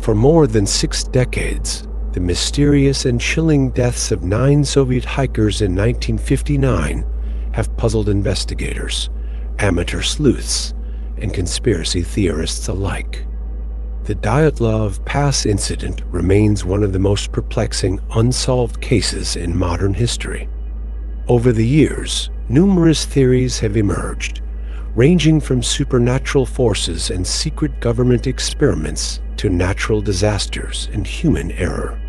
For more than 6 decades, the mysterious and chilling deaths of 9 Soviet hikers in 1959 have puzzled investigators, amateur sleuths, and conspiracy theorists alike. The Dyatlov Pass incident remains one of the most perplexing unsolved cases in modern history. Over the years, numerous theories have emerged, ranging from supernatural forces and secret government experiments to natural disasters and human error.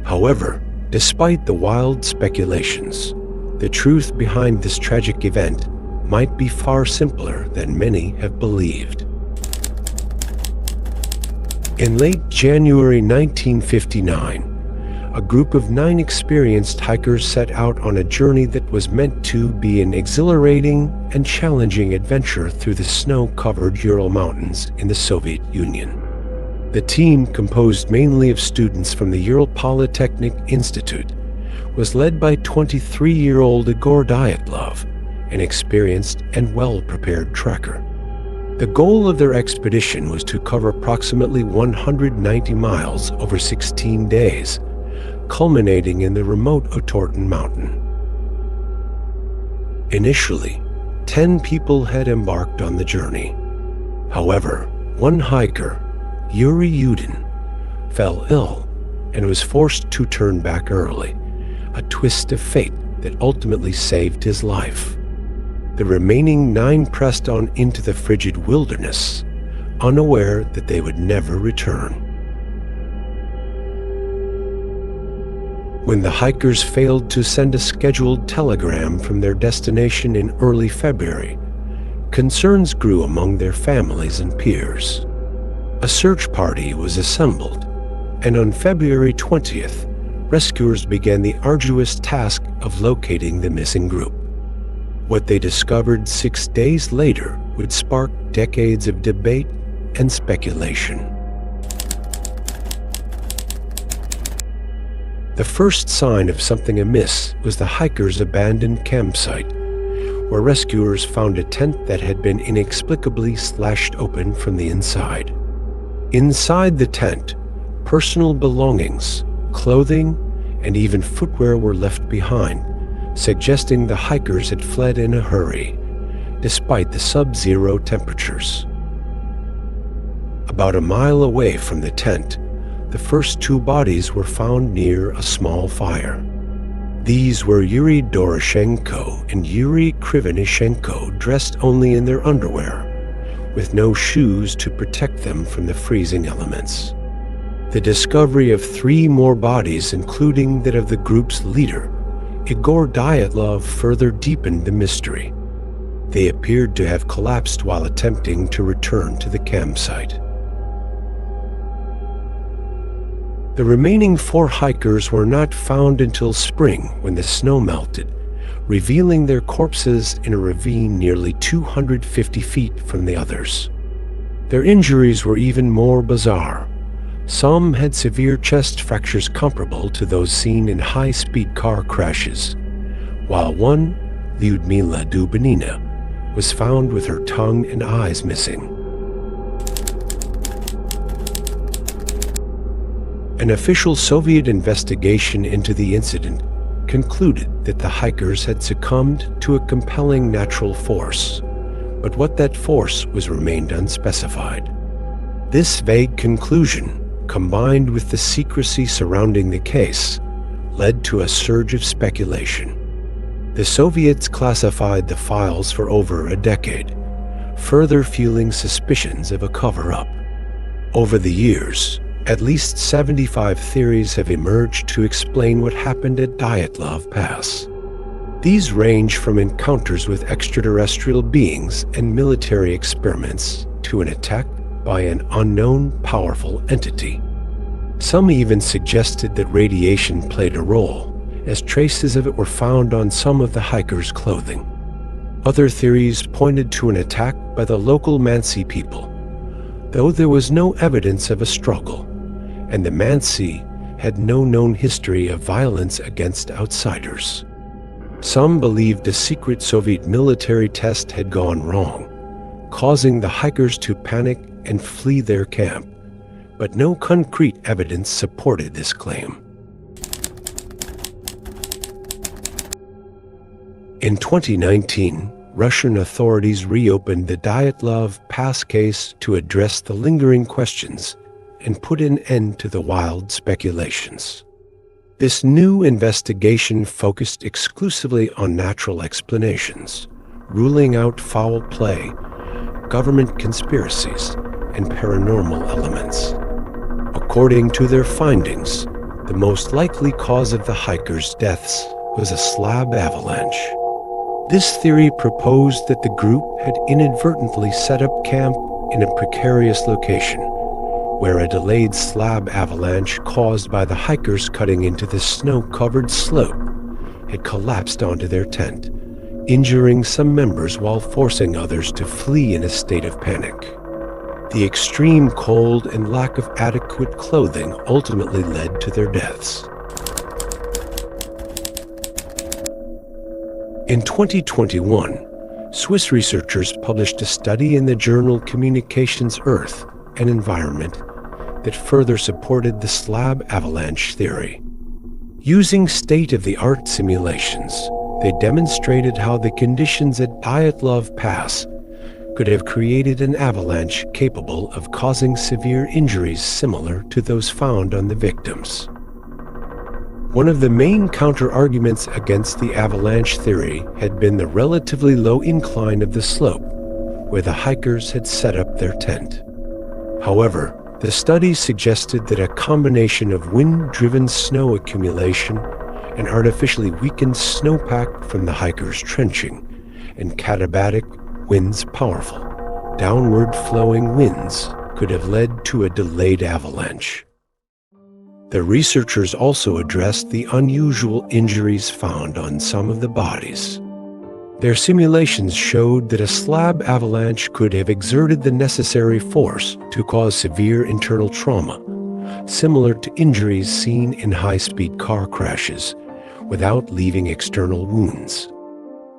However, despite the wild speculations, the truth behind this tragic event might be far simpler than many have believed. In late January 1959, a group of 9 experienced hikers set out on a journey that was meant to be an exhilarating and challenging adventure through the snow-covered Ural Mountains in the Soviet Union. The team, composed mainly of students from the Ural Polytechnic Institute, was led by 23-year-old Igor Dyatlov, an experienced and well-prepared trekker. The goal of their expedition was to cover approximately 190 miles over 16 days, culminating in the remote Otorten Mountain. Initially, 10 people had embarked on the journey. However, one hiker, Yuri Yudin, fell ill and was forced to turn back early, a twist of fate that ultimately saved his life. The remaining 9 pressed on into the frigid wilderness, unaware that they would never return. When the hikers failed to send a scheduled telegram from their destination in early February, concerns grew among their families and peers. A search party was assembled, and on February 20th, rescuers began the arduous task of locating the missing group. What they discovered 6 days later would spark decades of debate and speculation. The first sign of something amiss was the hikers' abandoned campsite, where rescuers found a tent that had been inexplicably slashed open from the inside. Inside the tent, personal belongings, clothing, and even footwear were left behind, suggesting the hikers had fled in a hurry, despite the sub-zero temperatures. About a mile away from the tent, the first 2 bodies were found near a small fire. These were Yuri Doroshenko and Yuri Krivonishenko, dressed only in their underwear, with no shoes to protect them from the freezing elements. The discovery of 3 more bodies, including that of the group's leader, Igor Dyatlov, further deepened the mystery. They appeared to have collapsed while attempting to return to the campsite. The remaining 4 hikers were not found until spring, when the snow melted, revealing their corpses in a ravine nearly 250 feet from the others. Their injuries were even more bizarre. Some had severe chest fractures comparable to those seen in high-speed car crashes, while one, Lyudmila Dubinina, was found with her tongue and eyes missing. An official Soviet investigation into the incident concluded that the hikers had succumbed to a compelling natural force, but what that force was remained unspecified. This vague conclusion, combined with the secrecy surrounding the case, led to a surge of speculation. The Soviets classified the files for over a decade, further fueling suspicions of a cover-up. Over the years, at least 75 theories have emerged to explain what happened at Dyatlov Pass. These range from encounters with extraterrestrial beings and military experiments to an attack by an unknown powerful entity. Some even suggested that radiation played a role, as traces of it were found on some of the hikers' clothing. Other theories pointed to an attack by the local Mansi people, though there was no evidence of a struggle, and the Mansi had no known history of violence against outsiders. Some believed a secret Soviet military test had gone wrong, causing the hikers to panic and flee their camp, but no concrete evidence supported this claim. In 2019, Russian authorities reopened the Dyatlov Pass case to address the lingering questions and put an end to the wild speculations. This new investigation focused exclusively on natural explanations, ruling out foul play, government conspiracies, and paranormal elements. According to their findings, the most likely cause of the hikers' deaths was a slab avalanche. This theory proposed that the group had inadvertently set up camp in a precarious location, where a delayed slab avalanche caused by the hikers cutting into the snow-covered slope had collapsed onto their tent, injuring some members while forcing others to flee in a state of panic. The extreme cold and lack of adequate clothing ultimately led to their deaths. In 2021, Swiss researchers published a study in the journal Communications Earth and Environment that further supported the slab avalanche theory. Using state-of-the-art simulations, they demonstrated how the conditions at Dyatlov Pass could have created an avalanche capable of causing severe injuries similar to those found on the victims. One of the main counter-arguments against the avalanche theory had been the relatively low incline of the slope, where the hikers had set up their tent. However, the study suggested that a combination of wind-driven snow accumulation and artificially weakened snowpack from the hikers' trenching and katabatic winds, powerful, downward-flowing winds, could have led to a delayed avalanche. The researchers also addressed the unusual injuries found on some of the bodies. Their simulations showed that a slab avalanche could have exerted the necessary force to cause severe internal trauma, similar to injuries seen in high-speed car crashes, without leaving external wounds.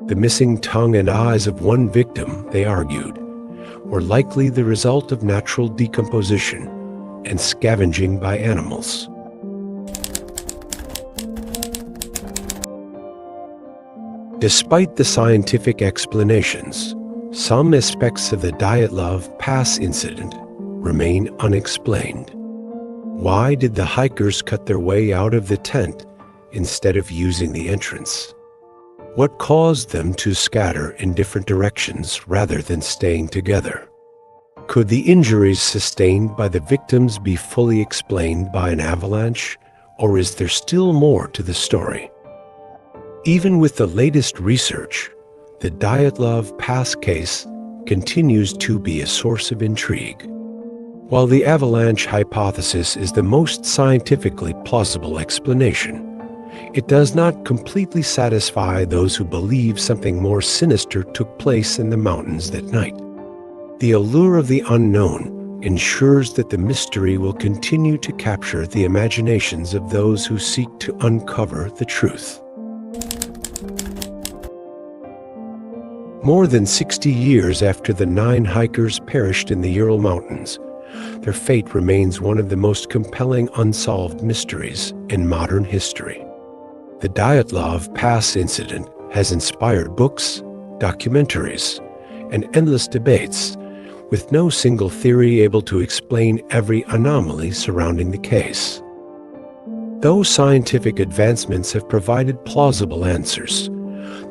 The missing tongue and eyes of one victim, they argued, were likely the result of natural decomposition and scavenging by animals. Despite the scientific explanations, some aspects of the Dyatlov Pass incident remain unexplained. Why did the hikers cut their way out of the tent instead of using the entrance? What caused them to scatter in different directions rather than staying together? Could the injuries sustained by the victims be fully explained by an avalanche, or is there still more to the story? Even with the latest research, the Dyatlov Pass case continues to be a source of intrigue. While the avalanche hypothesis is the most scientifically plausible explanation, it does not completely satisfy those who believe something more sinister took place in the mountains that night. The allure of the unknown ensures that the mystery will continue to capture the imaginations of those who seek to uncover the truth. More than 60 years after the 9 hikers perished in the Ural Mountains, their fate remains one of the most compelling unsolved mysteries in modern history. The Dyatlov Pass incident has inspired books, documentaries, and endless debates, with no single theory able to explain every anomaly surrounding the case. Though scientific advancements have provided plausible answers,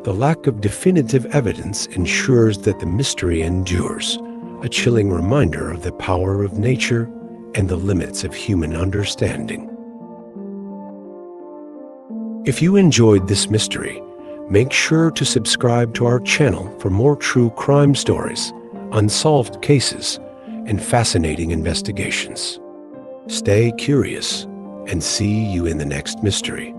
the lack of definitive evidence ensures that the mystery endures, a chilling reminder of the power of nature and the limits of human understanding. If you enjoyed this mystery, make sure to subscribe to our channel for more true crime stories, unsolved cases, and fascinating investigations. Stay curious, and see you in the next mystery.